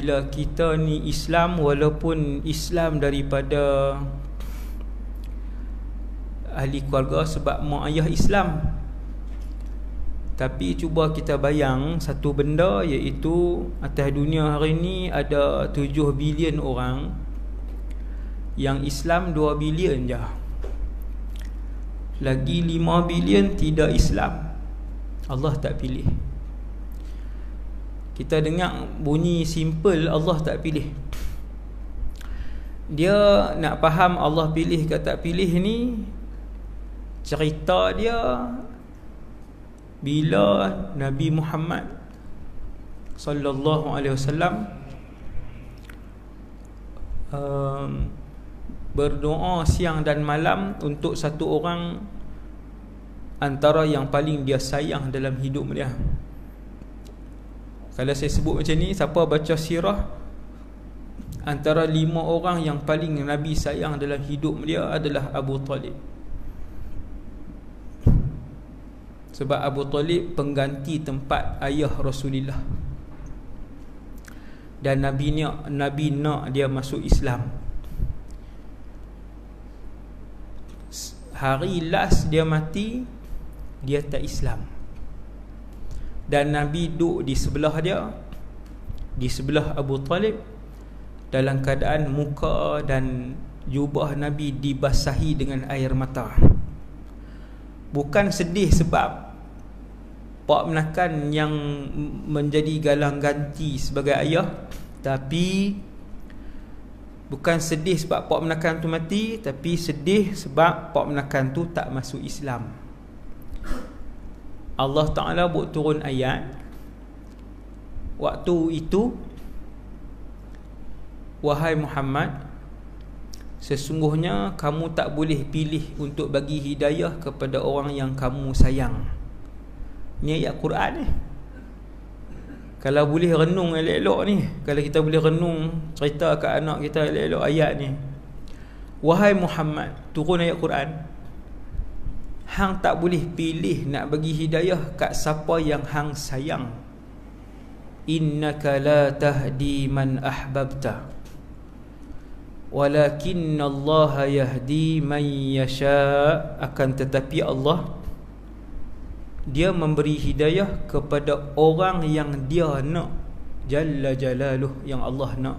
bila kita ni Islam, walaupun Islam daripada ahli keluarga sebab mak ayah Islam, tapi cuba kita bayang satu benda, iaitu atas dunia hari ni ada 7 bilion orang, yang Islam 2 bilion je, lagi 5 bilion tidak Islam. Allah tak pilih. Kita dengar bunyi simple, Allah tak pilih. Dia nak faham Allah pilih ke tak pilih ni, cerita dia bila Nabi Muhammad sallallahu alaihi wasallam berdoa siang dan malam untuk satu orang antara yang paling dia sayang dalam hidup dia. Kalau saya sebut macam ni, siapa baca sirah, antara 5 orang yang paling Nabi sayang dalam hidup dia adalah Abu Talib. Sebab Abu Talib pengganti tempat ayah Rasulullah, dan Nabi nak dia masuk Islam. Hari last dia mati, dia tak Islam, dan Nabi duduk di sebelah dia, di sebelah Abu Talib, dalam keadaan muka dan jubah Nabi dibasahi dengan air mata. Bukan sedih sebab pak menakan yang menjadi galang ganti sebagai ayah, tapi bukan sedih sebab pak menakan tu mati, tapi sedih sebab pak menakan tu tak masuk Islam. Allah Ta'ala buat turun ayat waktu itu, wahai Muhammad, sesungguhnya kamu tak boleh pilih untuk bagi hidayah kepada orang yang kamu sayang. Ni ayat Quran ni. Kalau boleh renung elok-elok ni, kalau kita boleh renung, cerita kat anak kita elok-elok ayat ni. Wahai Muhammad, turun ayat Quran, hang tak boleh pilih nak bagi hidayah kat siapa yang hang sayang. Innaka la tahdi man ahbabta, walakinna Allah yahdi man yasha. Akan tetapi Allah, dia memberi hidayah kepada orang yang dia nak, Jalla Jalaluh, yang Allah nak.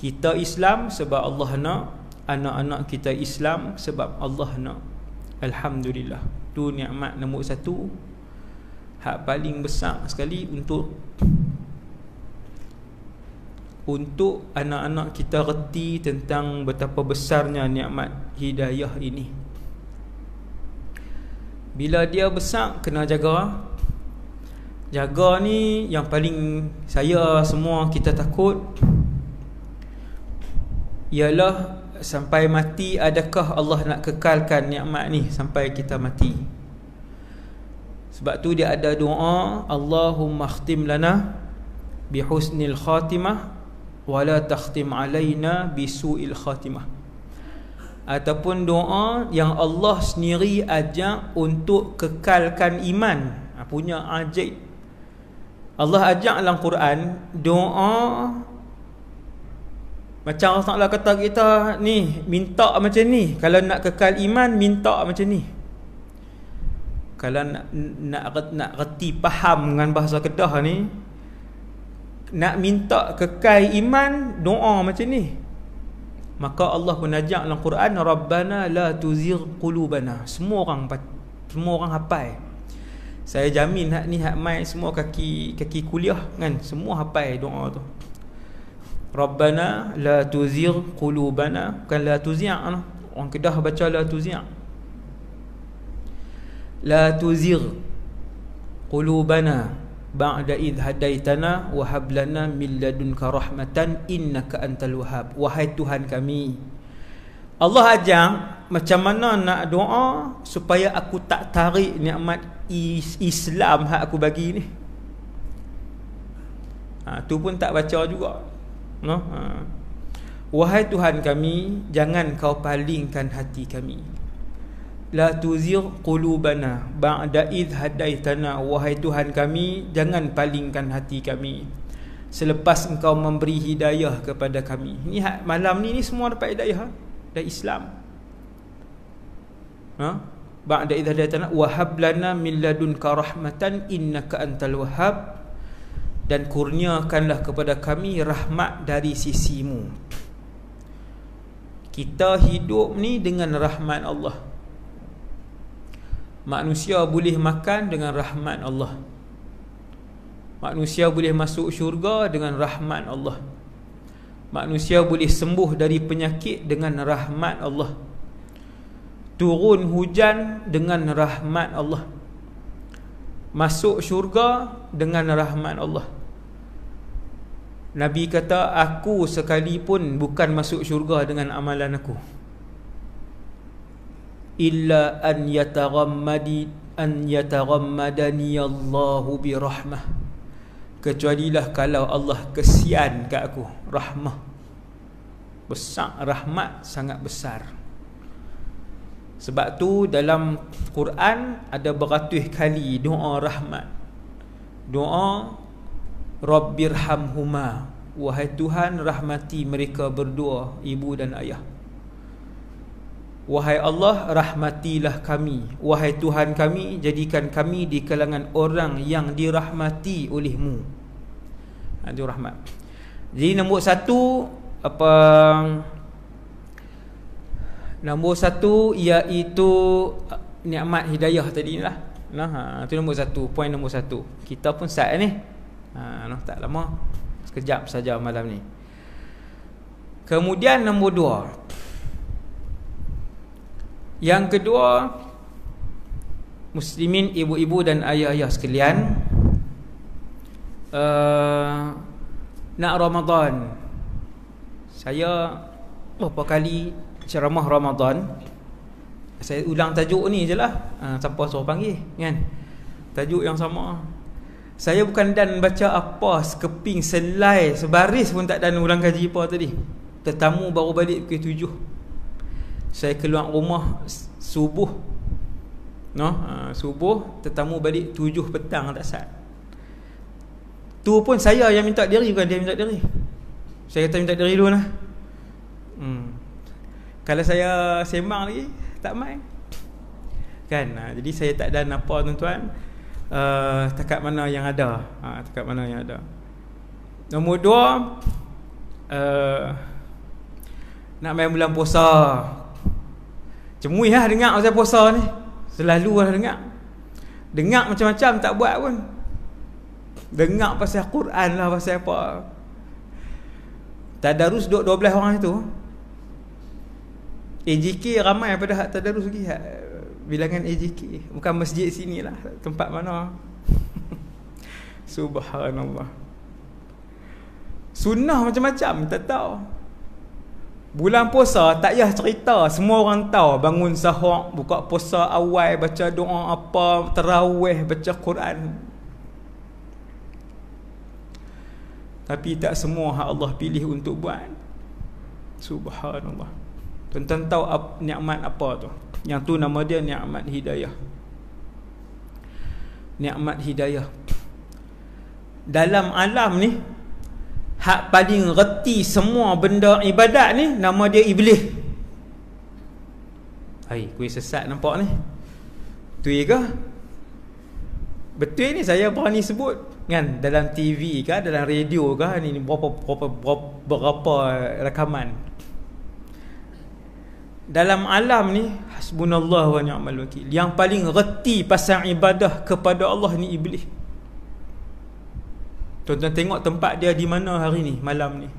Kita Islam sebab Allah nak, anak-anak kita Islam sebab Allah nak. Alhamdulillah. Tu nikmat nombor 1, hak paling besar sekali untuk anak-anak kita reti tentang betapa besarnya nikmat hidayah ini. Bila dia besar, kena jaga. Jaga ni yang paling saya semua kita takut, ialah sampai mati, adakah Allah nak kekalkan nikmat ni sampai kita mati? Sebab tu dia ada doa, Allahumma khtim lana bihusnil khatimah wala takhtim alaina bisu'il khatimah. Ataupun doa yang Allah sendiri ajak untuk kekalkan iman, punya ajaib. Allah ajak dalam Quran doa macam Allah Ta'ala kata kita ni, minta macam ni. Kalau nak kekal iman, minta macam ni. Kalau nak reti faham dengan bahasa Kedah ni, nak minta kekal iman, doa macam ni. Maka Allah pun ajak dalam Quran, Rabbana la tuzigh qulubana. Semua orang hafal. Saya jamin hak ni hak mai semua kaki kuliah kan, semua hafal doa tu. Rabbana la tuzigh qulubana, bukan la tuzigh. Orang Kedah baca la tuzigh. La tuzigh qulubana ba'da idh hadaitana wa hab lana min ladunka rahmatan innaka antal wahhab. Wahai Tuhan kami, Allah ajak macam mana nak doa supaya aku tak tarik nikmat Islam hak aku bagi ni. Tu pun tak baca juga. No? Wahai Tuhan kami, jangan kau palingkan hati kami. La tuzigh qulubana ba'da idh hadaitana. Wahai Tuhan kami, jangan palingkan hati kami selepas engkau memberi hidayah kepada kami. Ni malam ni semua dapat hidayah dari Islam. Ba'da idza hadaytana wa hab lana min ladunka rahmatan innaka antal wahhab, dan kurniakanlah kepada kami rahmat dari sisimu. Kita hidup ni dengan rahmat Allah. Manusia boleh makan dengan rahmat Allah. Manusia boleh masuk syurga dengan rahmat Allah. Manusia boleh sembuh dari penyakit dengan rahmat Allah. Turun hujan dengan rahmat Allah. Masuk syurga dengan rahmat Allah. Nabi kata, aku sekalipun bukan masuk syurga dengan amalan aku, illa an yataghammadani Allahu birahmah, kecualilah kalau Allah kesian kat aku rahmah besar, rahmat sangat besar. Sebab tu dalam Quran ada beratus kali doa rahmat. Doa Rabbirhamhuma, wahai Tuhan rahmati mereka berdua, ibu dan ayah. Wahai Allah, rahmatilah kami. Wahai Tuhan kami, jadikan kami di kalangan orang yang dirahmati olehmu. Itu rahmat. Jadi nombor satu, nombor satu iaitu nikmat hidayah tadi lah. Itu nombor satu, poin nombor satu. Kita pun start ni. Tak lama, sekejap saja malam ni. Kemudian nombor dua. Yang kedua, muslimin, ibu-ibu dan ayah-ayah sekalian, nak Ramadan, saya berapa kali ceramah Ramadan, saya ulang tajuk ni je lah. Siapa suruh panggil kan, tajuk yang sama. Saya bukan dan baca apa sekeping selai sebaris pun tak dan ulang kaji apa tadi. Tetamu baru balik pukul 7. Saya keluar rumah subuh, subuh, tetamu balik 7 petang tak sat. Tu pun saya yang minta diri, bukan dia minta diri. Saya kata minta diri dulu lah. Kalau saya sembang lagi tak main kan. Jadi saya tak dan apa tuan-tuan, takat mana yang ada, takat mana yang ada. Nombor dua, nak main bulan puasa. Cemui lah dengar pasal puasa ni. Selalu lah dengar. Dengar macam-macam tak buat pun. Dengar pasal Quran lah, pasal apa. Tadarus 12 orang itu. AJK ramai pada hak tadarus lagi, bilangan AJK. Bukan masjid sini lah, tempat mana. Subhanallah. Sunnah macam-macam tak tahu. Bulan puasa tak payah cerita, semua orang tahu. Bangun sahur, buka puasa awal, baca doa apa, tarawih, baca Quran. Tapi tak semua hak Allah pilih untuk buat. Subhanallah. Tuan-tuan tahu nikmat apa tu? Yang tu nama dia nikmat hidayah. Nikmat hidayah. Dalam alam ni, hak paling reti semua benda ibadat ni, nama dia Iblis. Hai, kuih sesat nampak ni. Betul ke? Betul ni saya berani sebut kan, dalam TV ke, dalam radio ke, ni berapa rakaman. Dalam alam ni, hasbunallah wa ni'mal wakil, yang paling reti pasal ibadah kepada Allah ni Iblis. Tuan-tuan tengok tempat dia di mana hari ni, malam ni.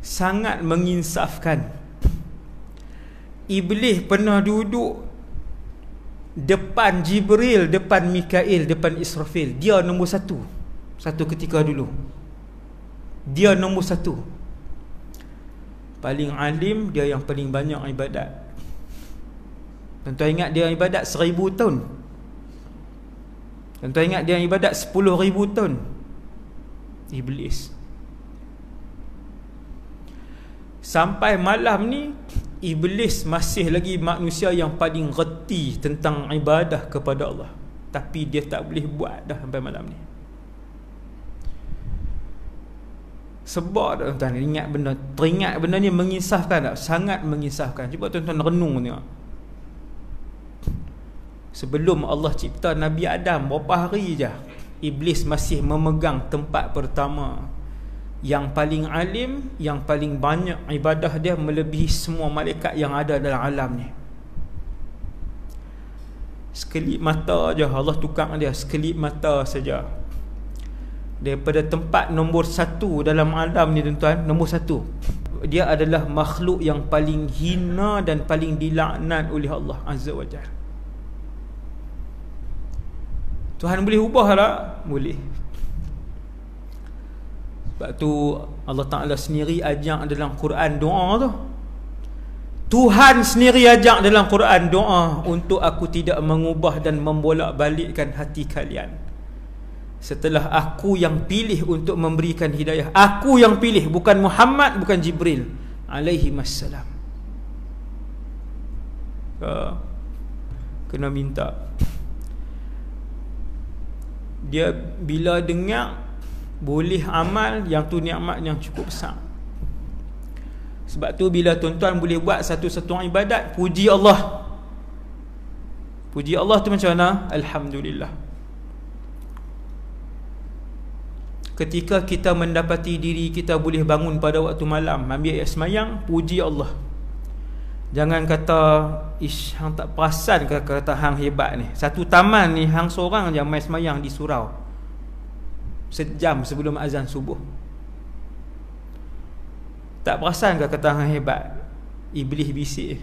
Sangat menginsafkan. Iblis pernah duduk depan Jibril, depan Mikail, depan Israfil. Dia nombor satu. Satu ketika dulu. Dia nombor satu. Paling alim, dia yang paling banyak ibadat. Tuan-tuan ingat dia ibadat 1000 tahun. Tuan-tuan ingat dia ibadat 10,000 tahun. Iblis. Sampai malam ni, Iblis masih lagi manusia yang paling reti tentang ibadah kepada Allah. Tapi dia tak boleh buat dah sampai malam ni. Sebab tak tuan-tuan, teringat benda ni mengisahkan tak? Sangat mengisahkan. Cuba tuan-tuan renung tengok. Sebelum Allah cipta Nabi Adam, berapa hari je Iblis masih memegang tempat pertama. Yang paling alim, yang paling banyak ibadah dia melebihi semua malaikat yang ada dalam alam ni. Sekelip mata je Allah tukar dia, sekelip mata saja. Daripada tempat nombor 1 dalam alam ni tuan-tuan, nombor 1, dia adalah makhluk yang paling hina dan paling dilaknat oleh Allah Azza wa Jalla. Tuhan boleh ubah tak? Boleh. Sebab tu Allah Ta'ala sendiri ajak dalam Quran doa tu. Tuhan sendiri ajak dalam Quran doa, untuk aku tidak mengubah dan membolak-balikkan hati kalian setelah aku yang pilih untuk memberikan hidayah. Aku yang pilih, bukan Muhammad, bukan Jibril alaihi wassalam. Kena minta. Dia bila dengar boleh amal, yang tu nikmat yang cukup besar. Sebab tu bila tuan-tuan boleh buat satu-satu ibadat, puji Allah. Puji Allah tu macam mana? Alhamdulillah. Ketika kita mendapati diri kita boleh bangun pada waktu malam, ambil air semayang, puji Allah. Jangan kata, ish, hang tak perasan kata hang hebat ni. Satu taman ni hang seorang je main semayang di surau, sejam sebelum azan subuh. Tak perasan kata hang hebat? Iblis bisik,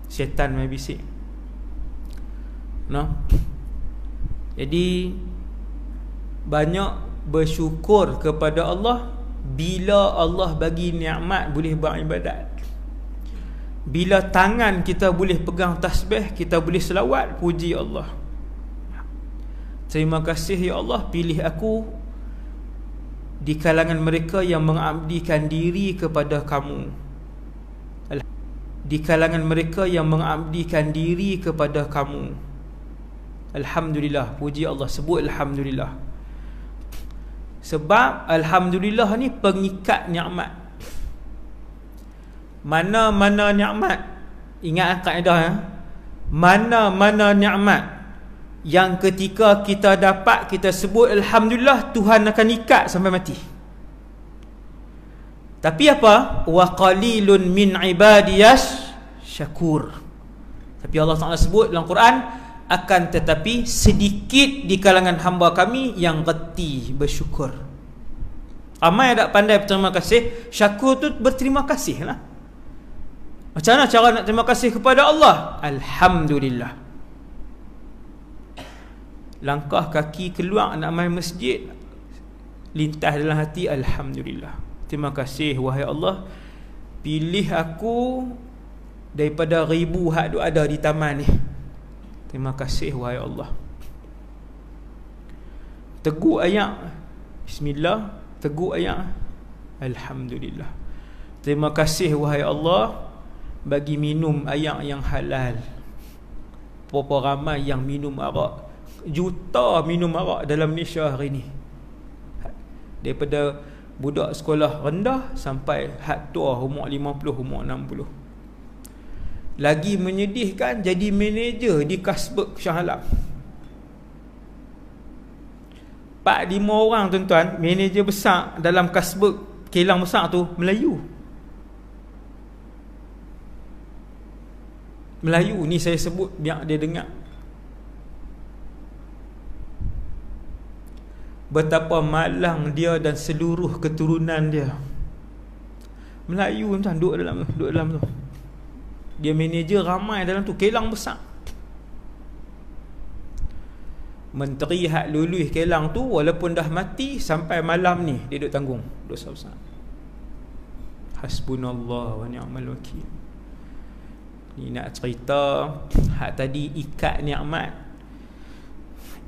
syaitan main bisik. No? Jadi banyak bersyukur kepada Allah bila Allah bagi nikmat boleh beribadat. Bila tangan kita boleh pegang tasbih, kita boleh selawat, puji Allah. Terima kasih ya Allah, pilih aku di kalangan mereka yang mengabdikan diri kepada kamu. Di kalangan mereka yang mengabdikan diri kepada kamu. Alhamdulillah, puji Allah, sebut Alhamdulillah. Sebab Alhamdulillah ni pengikat nikmat. Mana-mana nikmat, ingat kaedah ya, mana-mana nikmat yang ketika kita dapat, kita sebut Alhamdulillah, Tuhan akan ikat sampai mati. Tapi apa? Wa qalilun min ibadiyas syakur. Tapi Allah Ta'ala sebut dalam Quran, akan tetapi sedikit di kalangan hamba kami yang reti bersyukur. Ramai tak pandai berterima kasih. Syakur tu berterima kasih lah. Macam mana cara nak terima kasih kepada Allah? Alhamdulillah. Langkah kaki keluar nak main masjid, lintas dalam hati, Alhamdulillah. Terima kasih wahai Allah, pilih aku daripada ribu hak ada di taman ni. Terima kasih wahai Allah. Teguk ayat Bismillah, teguk ayat Alhamdulillah. Terima kasih wahai Allah bagi minum air yang halal. Berapa ramai yang minum arak, juta minum arak dalam Malaysia hari ni. Daripada budak sekolah rendah sampai hak tua, umur 50, umur 60. Lagi menyedihkan, jadi manager di Kasbek Shah Alam. 4-5 orang tuan-tuan, manager besar dalam Kasbek kilang besar tu, Melayu. Melayu ni saya sebut biar dia dengar. Betapa malang dia dan seluruh keturunan dia. Melayu tuan-tuan, duduk dalam tu. Dia manager ramai dalam tu, kilang besar. Menteri hak luluh kilang tu walaupun dah mati, sampai malam ni dia duduk tanggung dosa besar. Hasbunallah wa ni'mal wakil. Ni nak cerita hak tadi, ikat nikmat.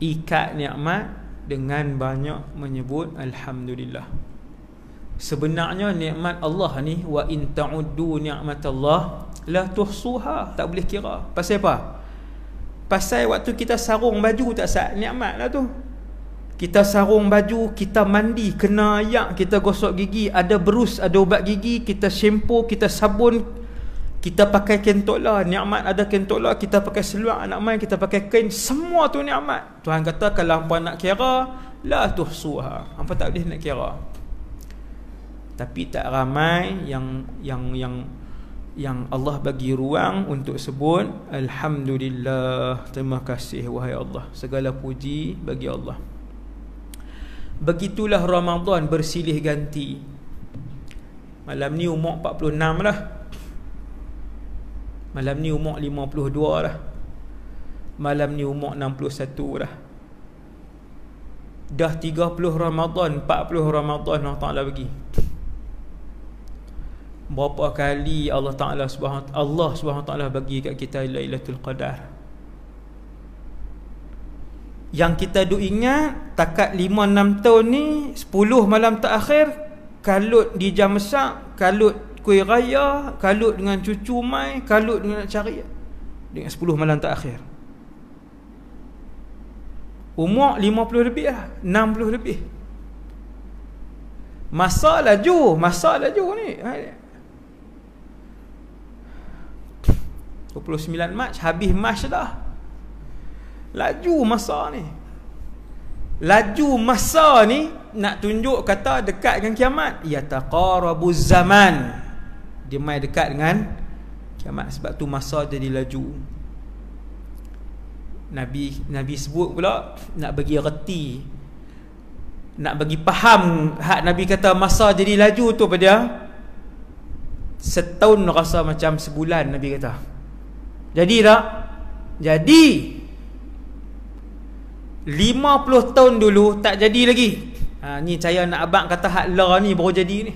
Ikat nikmat dengan banyak menyebut Alhamdulillah. Sebenarnya nikmat Allah ni, wa in ta'uddu ni'matallah la tuhsuha, tak boleh kira. Pasal apa? Pasal waktu kita sarung baju tak sah, nikmat lah tu. kita sarung baju, kita mandi, kena ayak, kita gosok gigi, ada berus, ada ubat gigi, kita shampoo, kita sabun, kita pakai kentola, nikmat ada kentola, kita pakai seluar anak main, kita pakai kain, semua tu nikmat. Tuhan kata kalau hangpa nak kira, la tuhsuha, hangpa tak boleh nak kira. Tapi tak ramai yang Allah bagi ruang untuk sebut alhamdulillah, terima kasih wahai Allah, segala puji bagi Allah. Begitulah Ramadan bersilih ganti. Malam ni umur 46 lah, malam ni umur 52 lah, malam ni umur 61 lah. Dah 30 Ramadan, 40 Ramadan Allah Ta'ala bagi. Berapa kali Allah Subhanahu Ta'ala bagi kat kita Lailatul Qadar. Yang kita duk ingat takat 5-6 tahun ni, 10 malam terakhir kalut di jam masak, kalut kuih raya, kalut dengan cucu mai, kalut dengan nak cari, dengan 10 malam terakhir. Umur 50 lebih lah, 60 lebih. Masa laju ni 29 Mac, habis Mac dah. Laju masa ni nak tunjuk kata dekat dengan kiamat. Yataqarabuz zaman, dia mai dekat dengan kiamat. Sebab tu masa jadi laju. Nabi sebut pula, nak bagi reti, nak bagi faham hak Nabi kata masa jadi laju tu pada setahun rasa macam sebulan. Nabi kata jadi tak? Jadi 50 tahun dulu tak jadi lagi. Ni saya nak abang kata hak la ni baru jadi ni.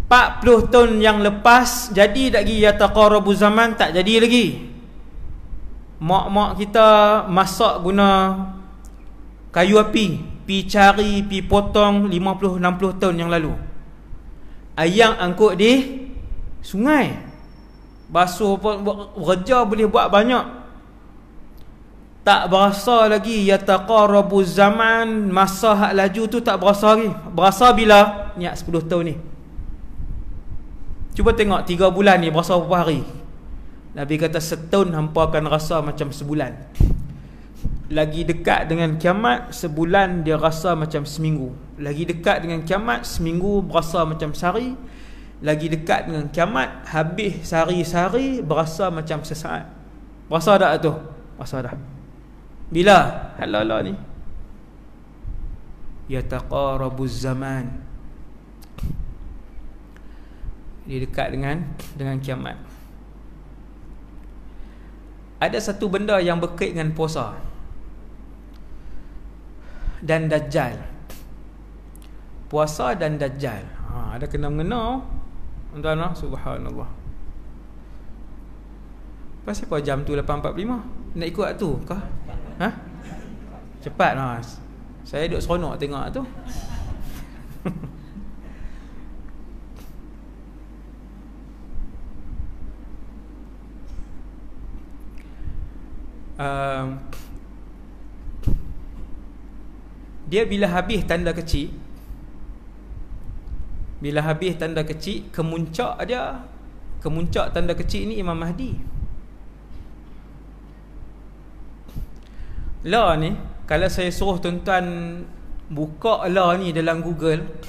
40 tahun yang lepas jadi lagi yataqarabu zaman, tak jadi lagi. Mak-mak kita masak guna kayu api, pi cari, pi potong 50-60 tahun yang lalu. Ayam angkut di sungai, basuh kerja boleh buat banyak. Tak berasa lagi yataqarabu zaman, masa hak laju tu tak berasa lagi. Berasa bila? Niat 10 tahun ni. Cuba tengok 3 bulan ni berasa berapa hari. Nabi kata setahun hampa akan rasa macam sebulan. Lagi dekat dengan kiamat, sebulan dia rasa macam seminggu. Lagi dekat dengan kiamat, seminggu berasa macam sehari. Lagi dekat dengan kiamat, habis sehari-sehari berasa macam sesaat. Berasa tak tu? Berasa dah. Bila? Halala ni yataqarabuz zaman, dia dekat dengan kiamat. Ada satu benda yang berkait dengan puasa dan Dajjal. Puasa dan Dajjal, ada kena-mengena. Tuan-tuan, subhanallah. Pasal apa jam tu 8.45? Nak ikut tu kah? Cepat lah. Saya duduk seronok tengok tu. Dia bila habis tanda kecil, kemuncak tanda kecil ni Imam Mahdi. La ni, kalau saya suruh tuan-tuan buka la ni dalam Google,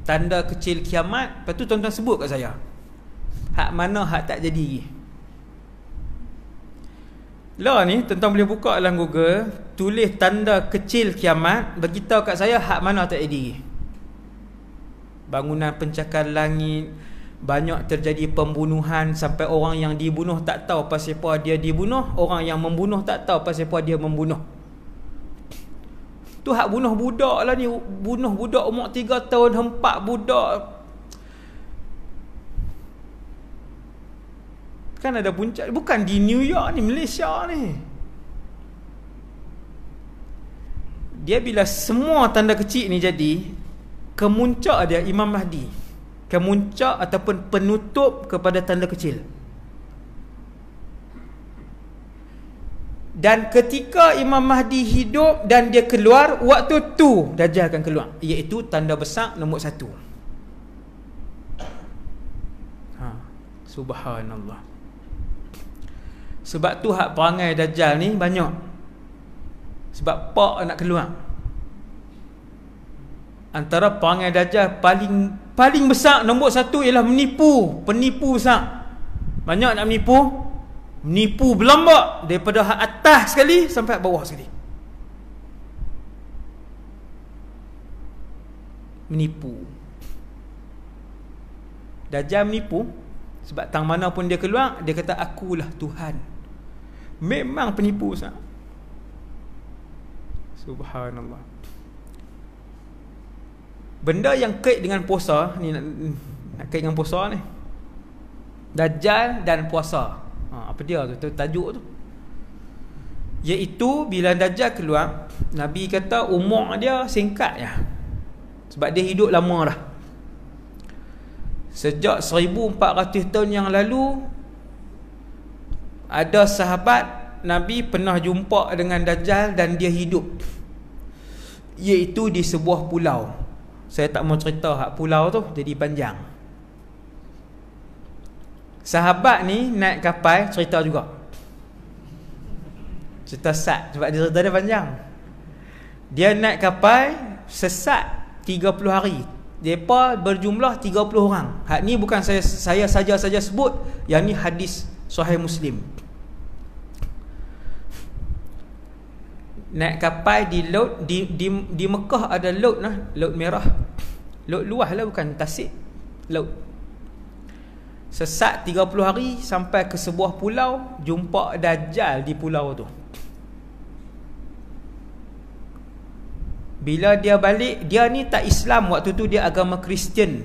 tanda kecil kiamat, lepas tu tuan-tuan sebut kat saya hak mana hak tak jadi. La ni tuan-tuan boleh buka dalam Google, tulis tanda kecil kiamat, beritahu kat saya hak mana tak jadi. Bangunan pencakar langit, banyak terjadi pembunuhan, sampai orang yang dibunuh tak tahu pasal apa dia dibunuh, orang yang membunuh tak tahu pasal apa dia membunuh. Tu hak bunuh budak lah ni, bunuh budak umur 3 tahun, hempak budak. Kan ada puncak, bukan di New York ni, Malaysia ni. Dia bila semua tanda kecil ni jadi, kemuncak dia Imam Mahdi, kemuncak ataupun penutup kepada tanda kecil. Dan ketika Imam Mahdi hidup dan dia keluar, waktu tu Dajjal akan keluar, iaitu tanda besar nombor 1. Subhanallah. Sebab tu hak perangai Dajjal ni banyak. Sebab pak nak keluar. Antara perangai Dajjal paling besar nombor 1 ialah menipu. Penipu besar. Banyak nak menipu. Menipu berlambak daripada hak atas sekali sampai bawah sekali. Menipu. Dajjal menipu. Sebab tang mana pun dia keluar, dia kata akulah Tuhan. Memang penipu besar. Subhanallah. Benda yang kait dengan puasa ni, nak kait dengan puasa ni, Dajjal dan puasa. Apa dia tu tajuk tu? Iaitu bila Dajjal keluar, Nabi kata umur dia singkat je. Sebab dia hidup lama dah. Sejak 1400 tahun yang lalu, ada sahabat Nabi pernah jumpa dengan Dajjal dan dia hidup, iaitu di sebuah pulau. Saya tak mau cerita hak pulau tu, jadi panjang. Sahabat ni naik kapal, cerita juga. Cerita sat, sebab dia cerita dia panjang. Dia naik kapal, sesat 30 hari. Mereka berjumlah 30 orang. Hak ni bukan saya saja sebut. Yang ni hadis Sahih Muslim. Naik kapal di laut, di Mekah ada laut lah, laut merah. Laut luas lah, bukan tasik. Laut. Sesat 30 hari sampai ke sebuah pulau, jumpa Dajjal di pulau tu. Bila dia balik, dia ni tak Islam waktu tu, dia agama Kristian.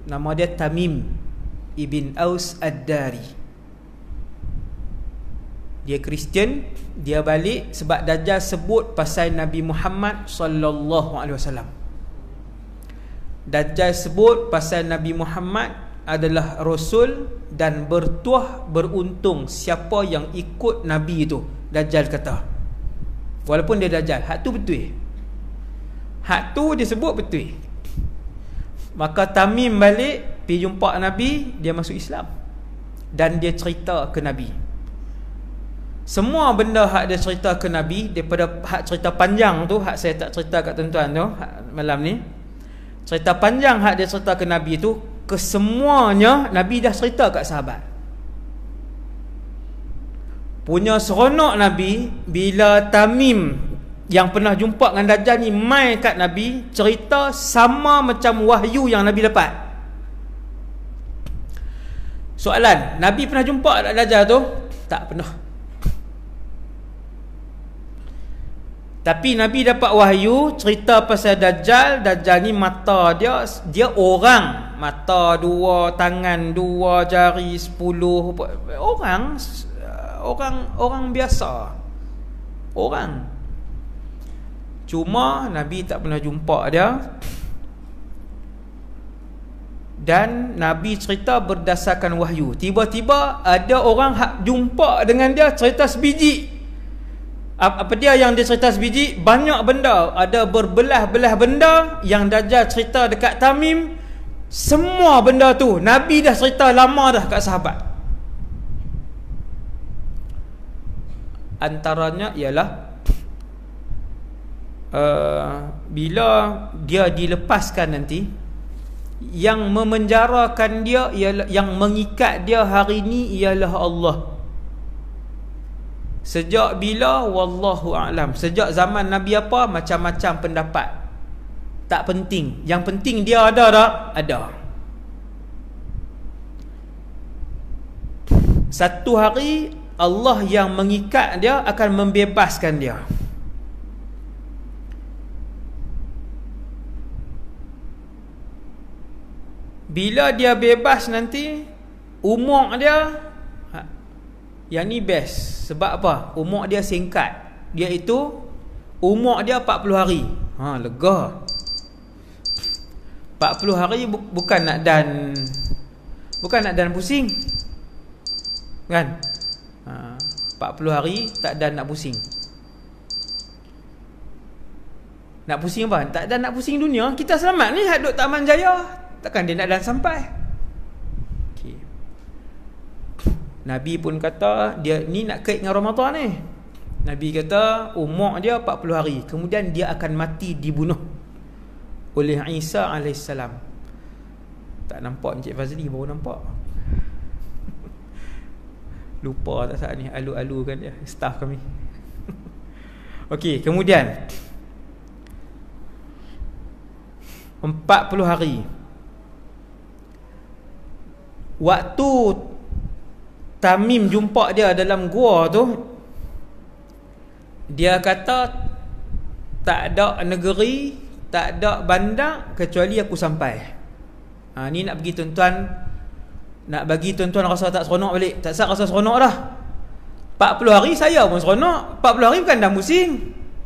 Nama dia Tamim Ibn Aus Ad-Dari. Dia Kristian, dia balik sebab Dajjal sebut pasal Nabi Muhammad sallallahu alaihi wasallam. Dajjal sebut pasal Nabi Muhammad adalah rasul dan bertuah beruntung siapa yang ikut Nabi itu. Dajjal kata. Walaupun dia Dajjal, hak tu betul. Hak tu dia sebut betul. Maka Tamim balik, pergi jumpa Nabi, dia masuk Islam. Dan dia cerita ke Nabi. Semua benda hak dia cerita ke Nabi, daripada hak cerita panjang tu, hak saya tak cerita kat tuan-tuan tu malam ni, cerita panjang hak dia cerita ke Nabi tu, kesemuanya Nabi dah cerita kat sahabat. Punya seronok Nabi bila Tamim yang pernah jumpa dengan Dajjal ni mai kat Nabi, cerita sama macam wahyu yang Nabi dapat. Soalan, Nabi pernah jumpa tak Dajjal tu? Tak pernah. Tapi Nabi dapat wahyu cerita pasal Dajjal. Dajjal ni mata dia orang, mata 2, tangan 2, jari 10, orang biasa. Orang. Cuma Nabi tak pernah jumpa dia. Dan Nabi cerita berdasarkan wahyu. Tiba-tiba ada orang jumpa dengan dia, cerita sebiji. Apa dia yang dia cerita sebiji? Banyak benda. Ada berbelah-belah benda yang Dajjal cerita dekat Tamim. Semua benda tu Nabi dah cerita lama dah kat sahabat. Antaranya ialah bila dia dilepaskan nanti, yang memenjarakan dia ialah, yang mengikat dia hari ni ialah Allah. Sejak bila? Wallahu a'lam. Sejak zaman Nabi apa? Macam-macam pendapat. Tak penting. Yang penting dia ada tak? Ada. Satu hari Allah yang mengikat dia akan membebaskan dia. Bila dia bebas nanti, umur dia, yang ni best. Sebab apa? Umur dia singkat. Dia itu umur dia 40 hari. Lega. 40 hari bukan nak dan pusing. Kan? 40 hari tak ada nak pusing. Nak pusing apa? Tak ada nak pusing dunia. Kita selamat ni duduk Taman Jaya, takkan dia nak dan sampai. Okay. Nabi pun kata dia ni nak kait dengan Ramadan ni. Nabi kata umur dia 40 hari, kemudian dia akan mati dibunuh oleh Isa AS. Tak nampak Encik Fazli, baru nampak. Lupa tak saat ni, alu-alu kan dia, staff kami. Okey, kemudian 40 hari. Waktu Tamim jumpa dia dalam gua tu, dia kata tak ada negeri, tak ada bandar kecuali aku sampai. Ni nak bagi tuan-tuan, nak bagi tuan-tuan rasa tak seronok balik. Tak sah rasa seronok dah. 40 hari saya pun seronok. 40 hari bukan dah pusing,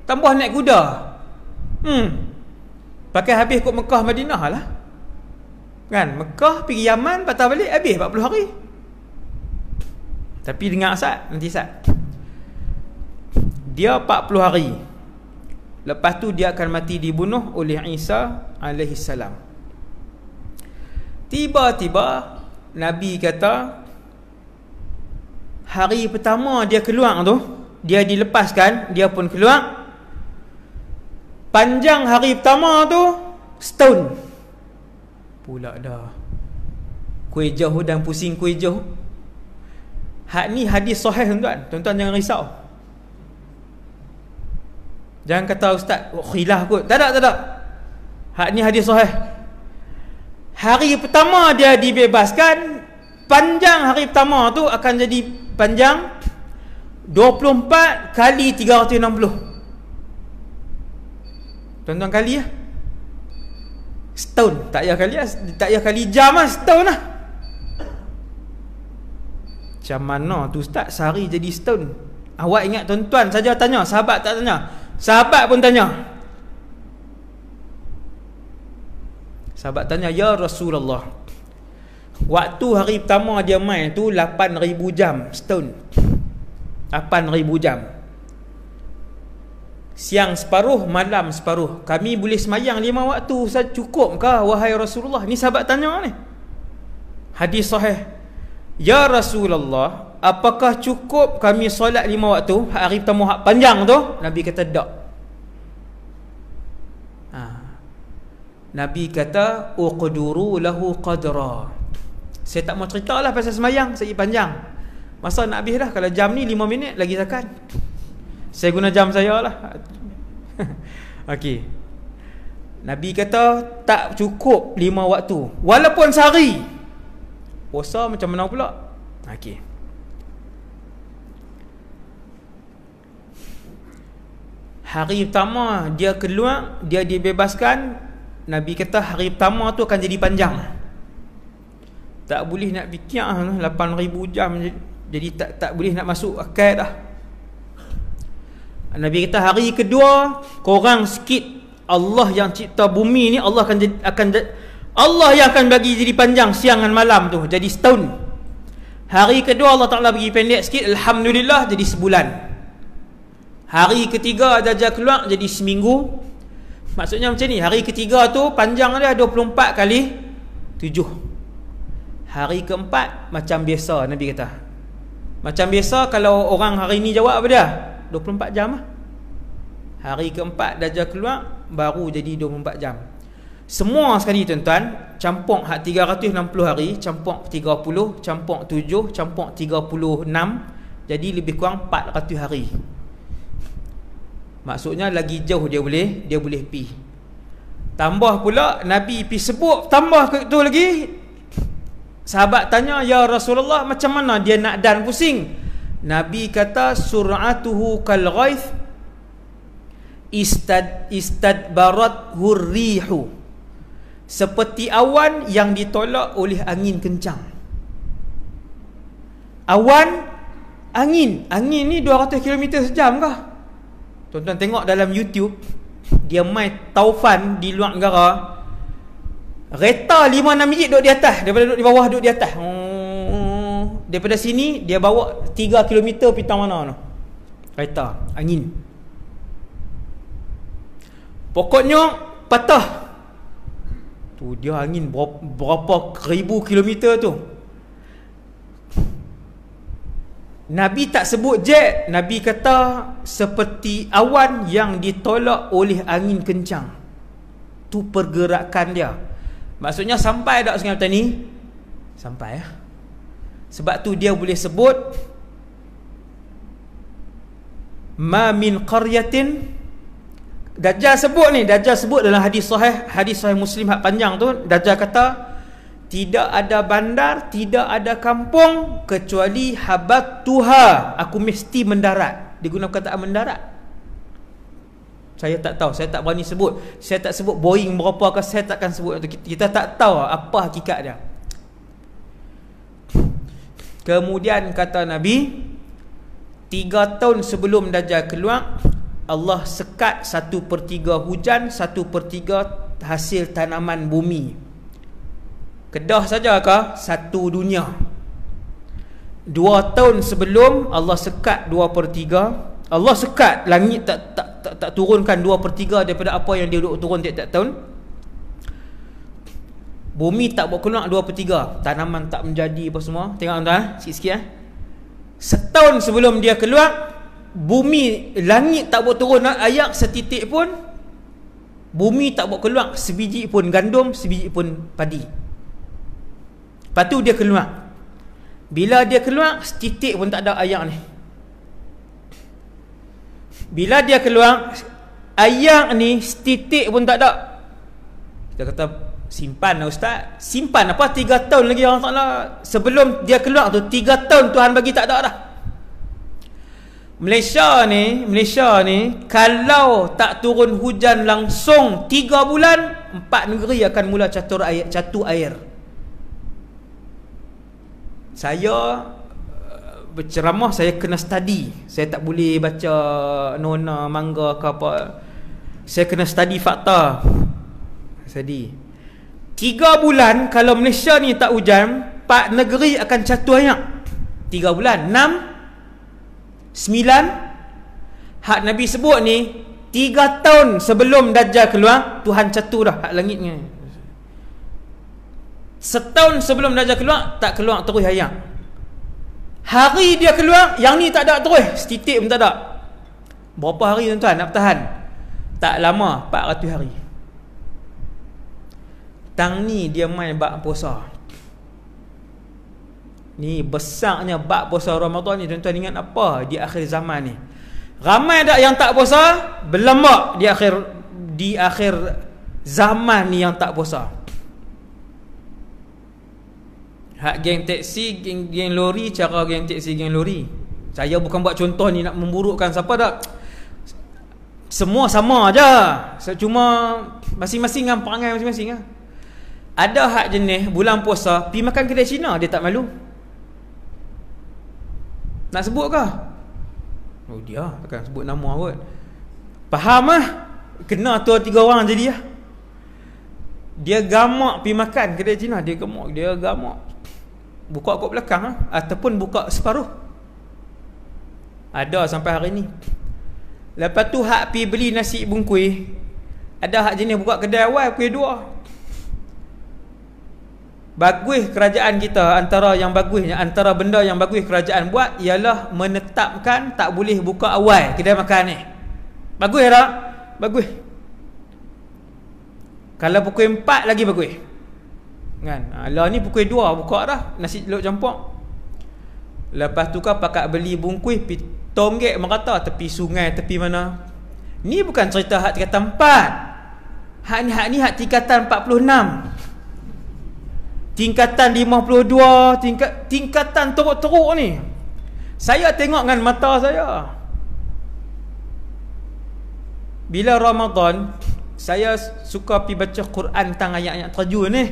tambah naik kuda. Pakai habis kot Mekah Madinah lah. Kan, Mekah pergi Yaman, patah balik habis 40 hari. Tapi dengar Asad, nanti Asad. Dia 40 hari. Lepas tu dia akan mati dibunuh oleh Isa AS. Tiba-tiba Nabi kata hari pertama dia keluar tu, dia dilepaskan, dia pun keluar. Panjang hari pertama tu setahun. Pula dah. Kuih jauh dan pusing kuih jauh. Hak ni hadis sahih tuan-tuan. Tuan-tuan jangan risau. Jangan kata ustaz khilaf kot. Tak ada. Hak ni hadis sahih. Hari pertama dia dibebaskan, panjang hari pertama tu akan jadi panjang 24 kali 360. Tuan-tuan kali lah. Setahun. Tak payah kali jam lah, setahun lah. Macam mana tu ustaz sehari jadi setahun? Awak ingat tuan-tuan saja tanya, sahabat tak tanya. Sahabat pun tanya. Sahabat tanya, ya Rasulullah, waktu hari pertama dia main tu 8,000 jam setahun. 8,000 jam. Siang separuh, malam separuh. Kami boleh semayang 5 waktu, cukupkah wahai Rasulullah? Ni sahabat tanya ni. Hadis sahih. Ya Rasulullah, apakah cukup kami solat 5 waktu hari pertama hak panjang tu? Nabi kata tak. Nabi kata uqduru lahu qadra. Saya tak mau cerita lah pasal semayang, saya panjang. Masa nak habis dah. Kalau jam ni 5 minit lagi takkan. Saya guna jam saya lah. Okey. Nabi kata tak cukup 5 waktu walaupun sehari. Puasa macam mana pula? Okey. Hari pertama dia keluar, dia dibebaskan. Nabi kata hari pertama tu akan jadi panjang. Tak boleh nak fikir 8,000 jam. Jadi tak boleh nak masuk akal dah. Nabi kata hari kedua korang sikit. Allah yang cipta bumi ni, Allah yang akan bagi jadi panjang siang dan malam tu, jadi setahun. Hari kedua Allah Ta'ala bagi pendek sikit, alhamdulillah jadi sebulan. Hari ketiga Dajjal keluar jadi seminggu. Maksudnya macam ni, hari ketiga tu panjang dia 24 kali 7. Hari keempat macam biasa. Nabi kata macam biasa. Kalau orang hari ni jawab apa dia? 24 jam lah. Hari keempat Dajjal keluar, baru jadi 24 jam. Semua sekali tuan-tuan, campur hak 360 hari, campur 30, campur 7, campur 36, jadi lebih kurang 400 hari. Maksudnya lagi jauh dia boleh pi. Tambah pula Nabi pi sebut, tambah ke tu lagi. Sahabat tanya, ya Rasulullah, macam mana dia nak dan pusing? Nabi kata sur'atuhu kal ghaith istadbarat hurrihu. Seperti awan yang ditolak oleh angin kencang. Angin ni 200 km sejam kah? Tuan-tuan tengok dalam YouTube, dia main taufan di luar negara. Kereta 5-6 minit duduk di atas, daripada duduk di bawah duduk di atas. daripada sini dia bawa 3 km pergi mana tu? Kereta angin. Pokoknya patah. Tu dia angin berapa ribu kilometer tu. Nabi tak sebut jet. Nabi kata seperti awan yang ditolak oleh angin kencang. Tu pergerakan dia. Maksudnya sampai tak Sungai Petani? Sampai ya. Sebab tu dia boleh sebut ma min qaryatin. Dajjal sebut dalam hadis sahih Muslim hak panjang tu. Dajjal kata tidak ada bandar, tidak ada kampung kecuali habattuha, aku mesti mendarat. Dia guna perkataan mendarat. Saya tak tahu, saya tak berani sebut. Saya tak sebut Boeing berapa ke, saya takkan sebut. Kita tak tahu apa hakikat dia. Kemudian kata Nabi, 3 tahun sebelum Dajjal keluar, Allah sekat 1/3 hujan, 1/3 hasil tanaman bumi. Kedah saja ke? Satu dunia. 2 tahun sebelum Allah sekat 2/3. Allah sekat langit tak turunkan 2/3 daripada apa yang dia duk turun tiap-tiap tahun. Bumi tak buat keluar 2/3. Tanaman tak menjadi apa semua. Tengok tuan, sikit-sikit setahun sebelum dia keluar, bumi, langit tak buat turun ayak setitik pun. Bumi tak buat keluar sebiji pun gandum, sebiji pun padi. Lepas tu dia keluar. Bila dia keluar, setitik pun tak ada ayak ni. Bila dia keluar, ayak ni setitik pun tak ada. Kita kata simpan lah ustaz. Simpan apa? 3 tahun lagi Allah Ta'ala. Sebelum dia keluar tu 3 tahun Tuhan bagi tak ada dah. Malaysia ni kalau tak turun hujan langsung 3 bulan, 4 negeri akan mula catur air. Saya berceramah, saya kena study. Saya tak boleh baca nona mangga ke apa. Saya kena study fakta. Study 3 bulan kalau Malaysia ni tak hujan, 4 negeri akan catur air. 3 bulan 6 9. Hak Nabi sebut ni 3 tahun sebelum Dajjal keluar, Tuhan catur dah hak langitnya. Setahun sebelum Dajjal keluar, tak keluar terus air. Hari dia keluar, yang ni tak ada terus, setitik pun tak ada. Berapa hari tuan-tuan nak bertahan? Tak lama, 400 hari. Tang ni dia main bab puasa. Ni besarnya bab puasa Ramadan ni, tuan-tuan ingat apa di akhir zaman ni? Ramai tak yang tak puasa? Berlambak di akhir zaman ni yang tak puasa. Hak geng taksi, geng lori, cara geng taksi, geng lori. Saya bukan buat contoh ni nak memburukkan siapa tak. Semua sama aja. Cuma masing-masing dengan perangai masing-masing lah. Ada hak jenis bulan puasa pergi makan kedai Cina, dia tak malu. Nak sebut ke? Oh dia takkan sebut nama kot. Faham lah. Kena 2-3 orang jadi lah. Dia gamak pergi makan kedai Cina, dia gamak. Buka kot belakang lah, ataupun buka separuh. Ada sampai hari ni. Lepas tu hak pergi beli nasi bungkus, ada hak jenis buka kedai awal pukul 2. Bagus kerajaan kita, antara benda yang bagus kerajaan buat ialah menetapkan tak boleh buka awal kedai makan ni. Bagus tak? Bagus. Kalau pukul 4 lagi bagus kan? Lah ni pukul 2 buka dah nasi telur campur. Lepas tu kan pakat beli bungkus tonggek merata tepi sungai, tepi mana. Ni bukan cerita hak tingkatan 4. Hak ni hak tingkatan 46, tingkatan 52, tingkatan teruk-teruk ni. Saya tengok dengan mata saya. Bila Ramadan, saya suka pergi baca Quran tang ayat-ayat terjun ni.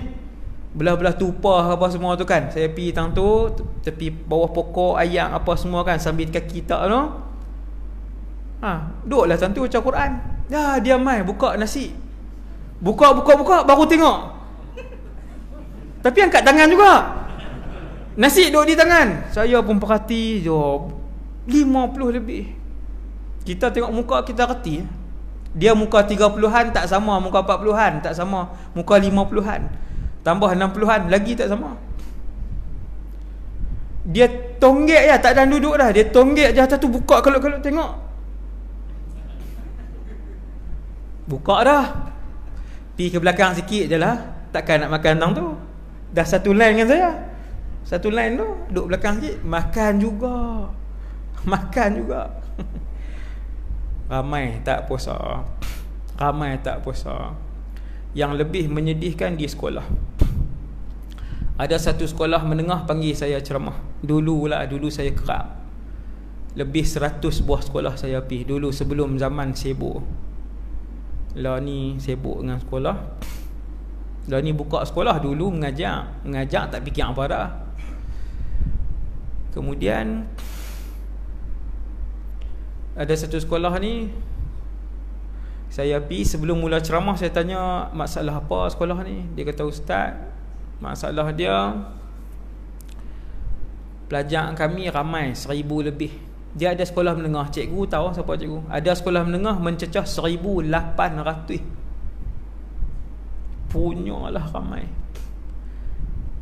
Belah-belah tupah apa semua tu kan. Saya pergi tang tu, tepi bawah pokok ayam apa semua kan, sambil kaki tak tu. Duduklah tang tu baca Quran. Dah dia mai buka nasi. Buka baru tengok. Tapi angkat tangan juga. Nasi duduk di tangan. Saya pun perhati jawab 50 lebih. Kita tengok muka kita reti. Dia muka 30-an tak sama, muka 40-an tak sama, muka 50-an tambah 60-an lagi tak sama. Dia tonggek je, tak ada duduk dah. Dia tonggek je atas tu, buka kalau tengok. Buka dah. Pergi ke belakang sikit je lah. Takkan nak makan tang tu. Dah satu line dengan saya. Satu line tu, duduk belakang sikit. Makan juga. Makan juga. Ramai tak puasa. Ramai tak puasa. Yang lebih menyedihkan di sekolah. Ada satu sekolah menengah panggil saya ceramah. Dulu saya kerap. Lebih 100 buah sekolah saya pergi. Dulu sebelum zaman sibuk. Lah ni sibuk dengan sekolah. Lah ni buka sekolah, dulu mengajar tak fikir apa dah. Kemudian ada satu sekolah ni, saya pergi, sebelum mula ceramah saya tanya masalah apa sekolah ni. Dia kata, ustaz, masalah dia pelajar kami ramai 1000 lebih. Dia ada sekolah menengah, cikgu tahu siapa cikgu. Ada sekolah menengah mencecah 1800. Punyalah ramai.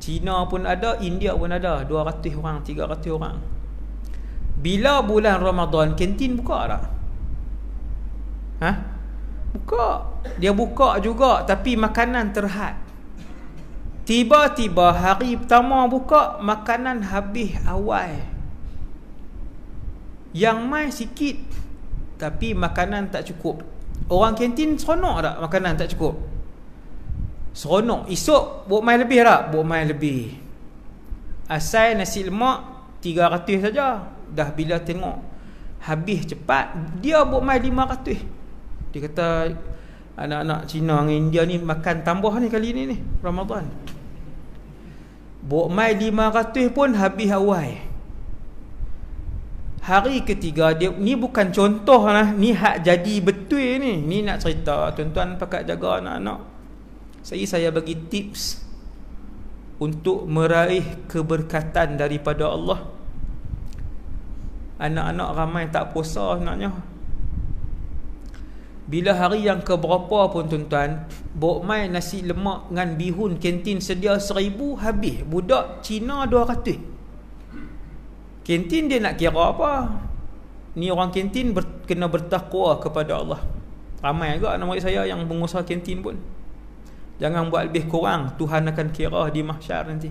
Cina pun ada, India pun ada, 200 orang, 300 orang. Bila bulan Ramadan, kantin buka tak? Buka. Dia buka juga, tapi makanan terhad. Tiba-tiba hari pertama buka, makanan habis awal. Yang mai sikit, tapi makanan tak cukup. Orang kantin seronok tak makanan tak cukup? Seronok. Esok buat mai lebih tak? Buat mai lebih. Asal nasi lemak 300 saja. Dah bila tengok habis cepat, dia buat mai 500. Dia kata anak-anak Cina dengan India ni makan tambah ni kali ni Ramadan. Buat mai 500 pun habis awal. Hari ketiga dia, ni bukan contoh lah, ni hak jadi betul ni. Ni nak cerita tuan-tuan pakat jaga anak-anak. Saya bagi tips untuk meraih keberkatan daripada Allah. Anak-anak ramai tak puasa sebenarnya. Bila hari yang keberapa pun tuan-tuan, bawa mai nasi lemak dengan bihun, kantin sedia 1000, habis. Budak Cina 200. Kantin dia nak kira apa? Ni orang kantin kena bertakwa kepada Allah. Ramai juga anak murid saya yang pengusaha kantin pun. Jangan buat lebih kurang, Tuhan akan kira di mahsyar nanti.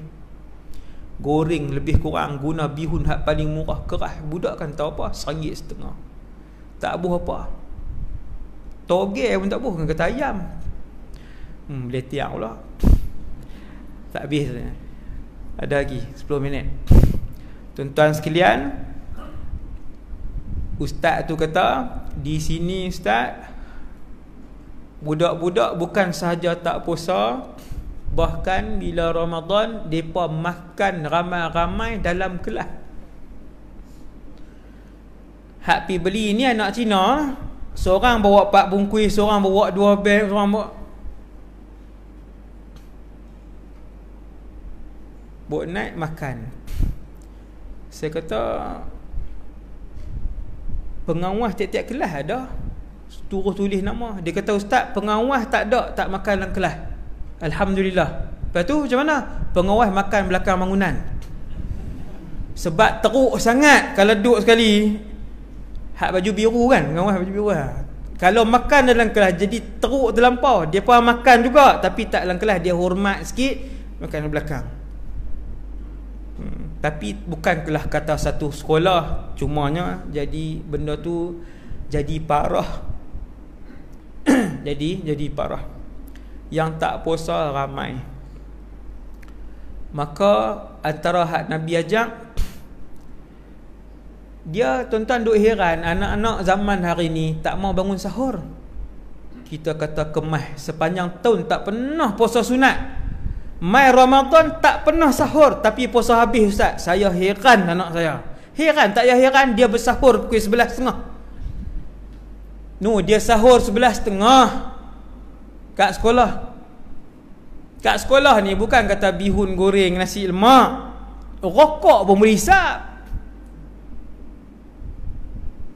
Goreng lebih kurang, guna bihun hak paling murah, keras. Budak kan tahu apa? RM1.50. Tak buh apa. Toge pun tak buh, kan kata ayam. Boleh tiang pula. Tak habis. Ada lagi 10 minit. Tuan-tuan sekalian, ustaz tu kata, di sini ustaz, budak-budak bukan sahaja tak puasa, bahkan bila Ramadan mereka makan ramai-ramai dalam kelas. Hak pi beli ni anak Cina, seorang bawa 4 bungkus, seorang bawa 2 beg, seorang bawa naik makan. Saya kata, pengawas tiap-tiap kelas ada, turut tulis nama. Dia kata, ustaz, pengawas tak ada, tak makan dalam kelas. Alhamdulillah. Lepas tu macam mana? Pengawas makan belakang bangunan. Sebab teruk sangat kalau duduk sekali. Hak baju biru kan, pengawas baju biru lah. Kalau makan dalam kelas jadi teruk terlampau. Dia pun makan juga, tapi tak dalam kelas. Dia hormat sikit, makan di belakang. Tapi bukanlah kata satu sekolah, cumanya jadi benda tu jadi parah. jadi parah. Yang tak puasa ramai. Maka antara hak Nabi ajak, dia tuan-tuan duk heran, anak-anak zaman hari ni tak mau bangun sahur. Kita kata kemah, sepanjang tahun tak pernah puasa sunat. Mai Ramadan tak pernah sahur, tapi puasa habis ustaz. Saya heran anak saya. Heran, tak payah heran, dia bersahur pukul 11.30. Dia sahur 11.30 kat sekolah. Kat sekolah ni bukan kata bihun goreng nasi lemak. Rokok pun boleh hisap.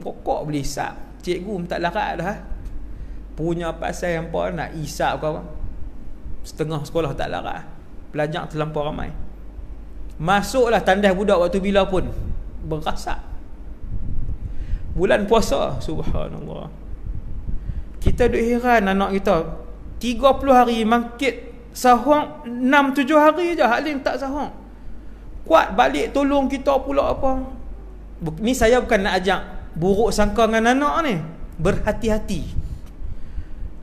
Rokok boleh hisap. Cikgu tak larat dah. Punya pasal yang apa nak hisap kau. Setengah sekolah tak larat. Pelajar terlampau ramai. Masuklah tandas budak waktu bila pun berasap. Bulan puasa, subhanallah. Kita duk heran anak kita 30 hari mangkit sahur 6-7 hari je hak lain tak sahur. Kuat balik tolong kita pula apa. Ni saya bukan nak ajak buruk sangka dengan anak ni. Berhati-hati.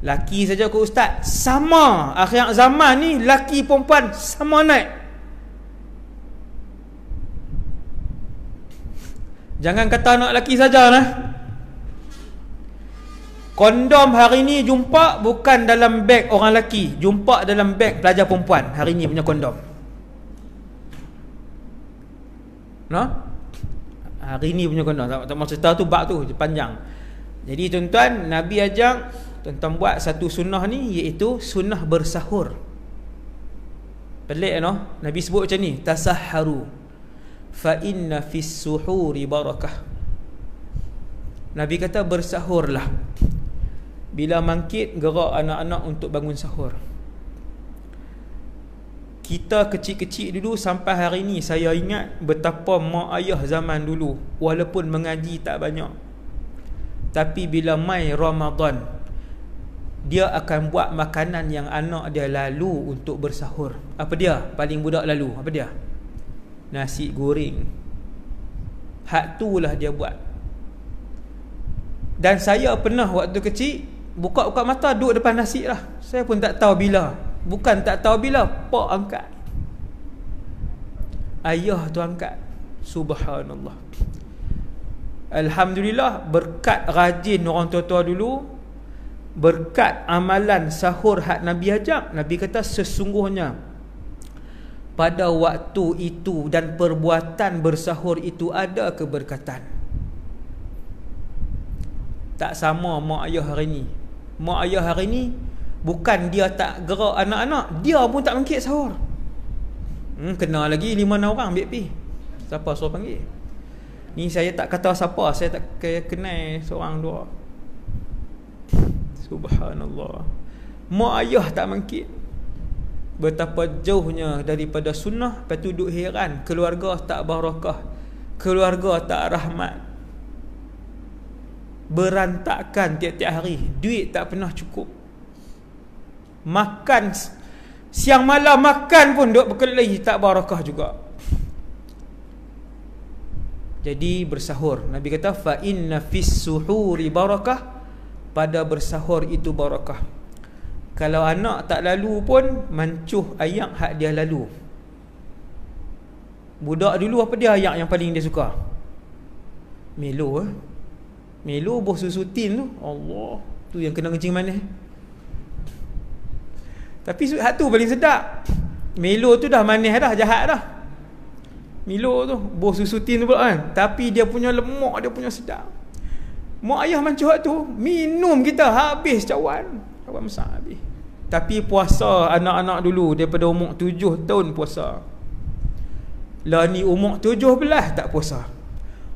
Laki saja ke ustaz, sama akhir zaman ni laki perempuan sama naik. Jangan kata anak laki saja lah. Kondom hari ni jumpa bukan dalam beg orang lelaki, jumpa dalam beg pelajar perempuan hari ni punya kondom. No? Hari ni punya kondom. Tak mahu cerita tu bab tu panjang. Jadi tuan-tuan, Nabi ajak tuan-tuan buat satu sunnah ni, iaitu sunnah bersahur. Pelik no? Nabi sebut macam ni, tasahharu fa inna fis suhuri barakah. Nabi kata bersahurlah. Bila mangkit, gerak anak-anak untuk bangun sahur. Kita kecil-kecil dulu sampai hari ni, saya ingat betapa mak ayah zaman dulu walaupun mengaji tak banyak, tapi bila mai Ramadan, dia akan buat makanan yang anak dia lalu untuk bersahur. Apa dia? Paling budak lalu, apa dia? Nasi goreng. Hak tu lah dia buat. Dan saya pernah waktu kecil buka-buka mata duduk depan nasi lah. Saya pun tak tahu bila. Bukan tak tahu bila, pak angkat. Ayah tu angkat. Subhanallah. Alhamdulillah, berkat rajin orang tua-tua dulu, berkat amalan sahur hak Nabi ajak, Nabi kata sesungguhnya pada waktu itu dan perbuatan bersahur itu ada keberkatan. Tak sama mak ayah hari ni. Mak ayah hari ni bukan dia tak gerak anak-anak, dia pun tak mangkit sahur. Kena lagi 5-6 orang ambil pi. Siapa suruh panggil? Ni saya tak kata siapa, saya tak kenal seorang dua. Subhanallah. Mak ayah tak mangkit. Betapa jauhnya daripada sunnah. Lepas tu duk heran, keluarga tak barakah, keluarga tak rahmat, berantakan tiap-tiap hari, duit tak pernah cukup, makan siang malam makan pun duk berkelahi, tak barakah juga. Jadi bersahur, Nabi kata fa inna fis suhuri barakah, pada bersahur itu barakah. Kalau anak tak lalu pun mancuh ayak hak dia lalu. Budak dulu apa dia ayak yang paling dia suka? Melo. Melo bos susu tin tu. Allah, tu yang kena kencing manis. Tapi hak tu paling sedap. Melo tu dah manis dah, jahat dah. Milo tu bos susu tin tu pula kan, tapi dia punya lemak, dia punya sedap. Mak ayah mancuh hak tu, minum kita habis cawan besar habis. Tapi puasa anak-anak dulu daripada umur 7 tahun puasa. Lah ni umur 17 tak puasa.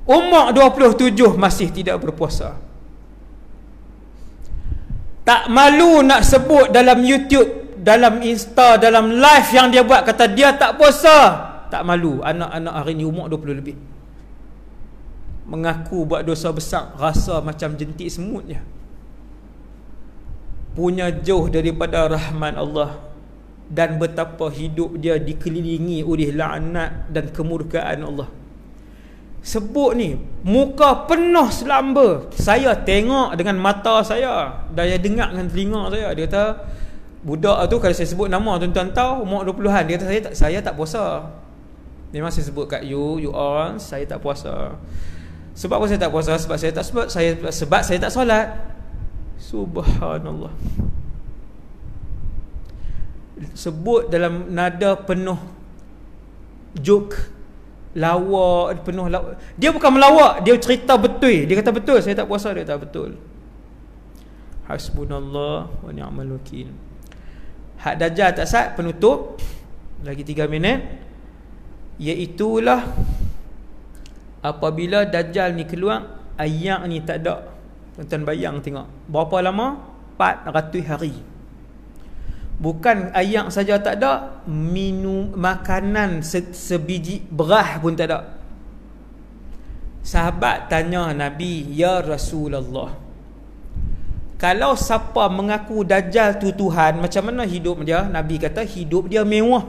Umur 27 masih tidak berpuasa. Tak malu nak sebut dalam YouTube, dalam Insta, dalam live yang dia buat, kata dia tak puasa. Tak malu. Anak-anak hari ni umur 20 lebih mengaku buat dosa besar, rasa macam jentik semut je. Punya jauh daripada rahmat Allah, dan betapa hidup dia dikelilingi oleh laknat dan kemurkaan Allah. Sebut ni, muka penuh selamba. Saya tengok dengan mata saya, dan saya dengar dengan telinga saya. Dia kata, budak tu kalau saya sebut nama, tuan-tuan tahu, umur 20-an. Dia kata, saya tak puasa. Memang saya sebut kat you all, saya tak puasa. Sebab apa saya tak puasa? Sebab saya tak solat. Subhanallah. Sebut dalam nada penuh joke, lawak, penuh lawak. Dia bukan melawak, dia cerita betul. Dia kata betul saya tak puasa, dia kata betul. Hasbunallah wa ni'mal wakil. Hak Dajjal tak sat, penutup lagi 3 minit. Iaitulah apabila Dajjal ni keluar, ayak ni tak ada. Tuan-tuan bayang tengok berapa lama? 400 hari. Bukan ayak saja tak ada, minum makanan sebiji beras pun tak ada. Sahabat tanya Nabi, ya Rasulullah, kalau siapa mengaku Dajjal tu Tuhan, macam mana hidup dia? Nabi kata hidup dia mewah.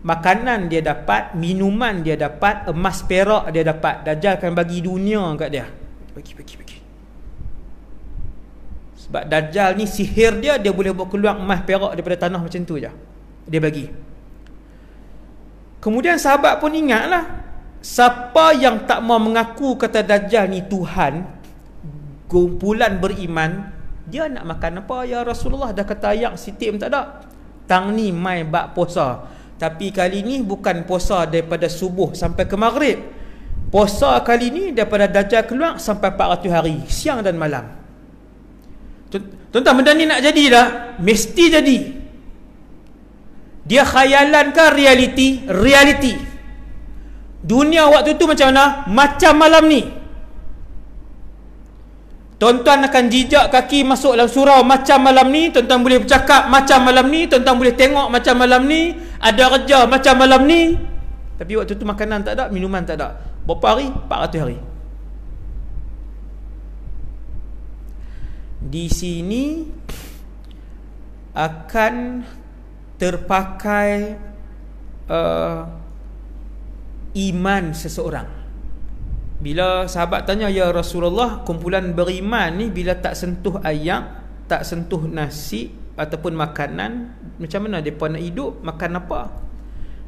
Makanan dia dapat, minuman dia dapat, emas perak dia dapat. Dajjal akan bagi dunia kat dia. Bagi. Sebab Dajjal ni sihir dia boleh buat keluar emas perak daripada tanah macam tu je. Dia bagi. Kemudian sahabat pun ingatlah, siapa yang tak mau mengaku kata Dajjal ni Tuhan, kumpulan beriman, dia nak makan apa? Ya Rasulullah, dah kata ayak sitik pun tak ada. Tang ni mai bak puasa. Tapi kali ni bukan puasa daripada subuh sampai ke maghrib. Puasa kali ni daripada Dajjal keluar sampai 400 hari, siang dan malam. Tuan-tuan, benda ni nak jadi dah, mesti jadi. Dia khayalan ke realiti? Realiti. Dunia waktu tu macam mana? Macam malam ni. Tuan-tuan akan jijak kaki masuk dalam surau macam malam ni. Tuan-tuan boleh bercakap macam malam ni. Tuan-tuan boleh tengok macam malam ni. Ada kerja macam malam ni. Tapi waktu tu makanan tak ada, minuman tak ada. Berapa hari? 400 hari. Di sini akan terpakai iman seseorang. Bila sahabat tanya, ya Rasulullah, kumpulan beriman ni bila tak sentuh ayak, tak sentuh nasi ataupun makanan, macam mana mereka nak hidup? Makan apa?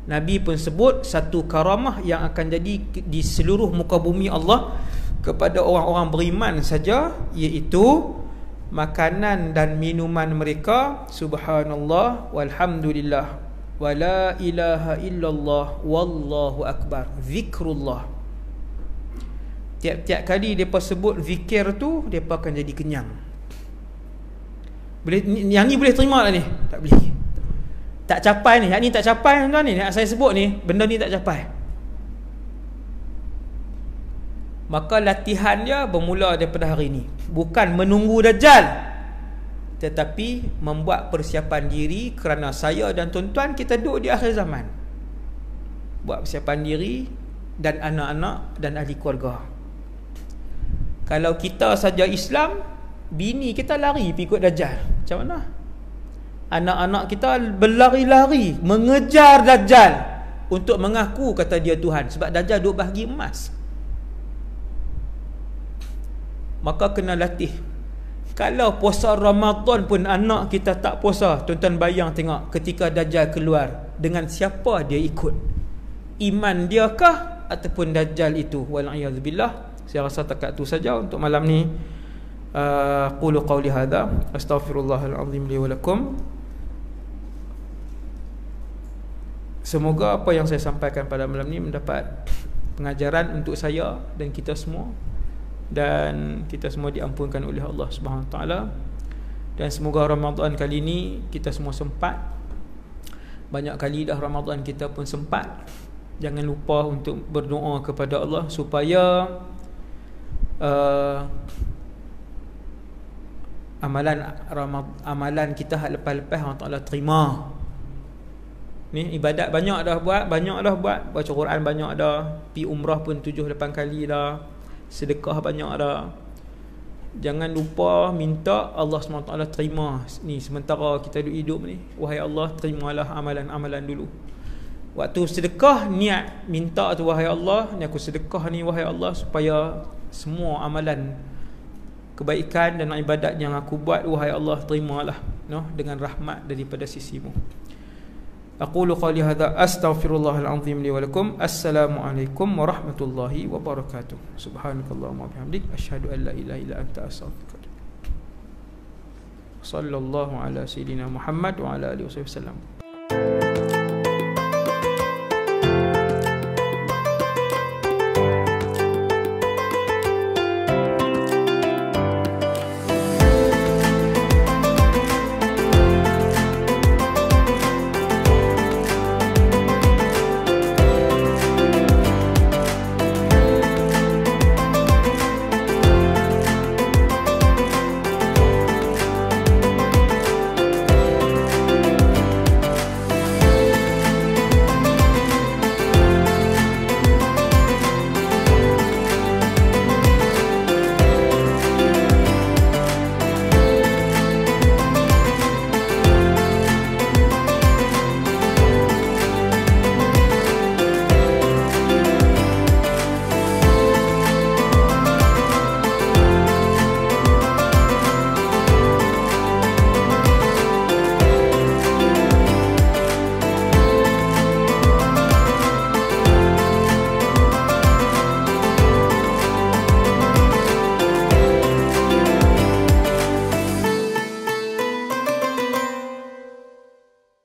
Nabi pun sebut satu karamah yang akan jadi di seluruh muka bumi Allah kepada orang-orang beriman saja, iaitu makanan dan minuman mereka subhanallah walhamdulillah wala ilaha illallah wallahu akbar, zikrullah. Tiap-tiap kali mereka sebut zikir tu, mereka akan jadi kenyang. Boleh, yang ni boleh terima tak ni? Tak boleh. Tak capai ni. Yang ni tak capai tuan ni. Yang saya sebut ni, benda ni tak capai. Maka latihan dia bermula daripada hari ni. Bukan menunggu Dajjal, tetapi membuat persiapan diri, kerana saya dan tuan-tuan kita duduk di akhir zaman. Buat persiapan diri dan anak-anak dan ahli keluarga. Kalau kita saja Islam, bini kita lari pergi ikut Dajjal. Macam mana? Anak-anak kita berlari-lari mengejar Dajjal untuk mengaku kata dia Tuhan. Sebab Dajjal duk bahagi emas. Maka kena latih. Kalau puasa Ramadan pun anak kita tak puasa, tuan-tuan bayang tengok ketika Dajjal keluar, dengan siapa dia ikut? Iman dia kah ataupun Dajjal itu? Wal'iyadzubillah. Saya rasa takat tu saja untuk malam ni. Qulu qawli hadha astaghfirullahal azim li wa lakum. Semoga apa yang saya sampaikan pada malam ni mendapat pengajaran untuk saya dan kita semua, dan kita semua diampunkan oleh Allah Subhanahu Wa Taala. Dan semoga Ramadan kali ni kita semua sempat. Banyak kali dah Ramadan kita pun sempat. Jangan lupa untuk berdoa kepada Allah supaya amalan kita lepas-lepas Allah Ta'ala terima. Ni ibadat banyak dah buat, baca Quran banyak dah, pergi umrah pun 7-8 kali dah, sedekah banyak dah. Jangan lupa minta Allah SWT terima ni sementara kita hidup ni. Wahai Allah, terimalah amalan-amalan dulu. Waktu sedekah, niat minta tu, wahai Allah, ni aku sedekah ni wahai Allah, supaya semua amalan kebaikan dan ibadat yang aku buat, wahai Allah, terimalah, no, dengan rahmat daripada sisimu. Aqulu qali hadza astaghfirullahal azim li wa lakum. Assalamualaikum warahmatullahi wabarakatuh. Subhanakallahumma wa bihamdik asyhadu an la ilaha illa anta astaghfiruka. Sallallahu ala sayidina Muhammad wa ala alihi wasallam.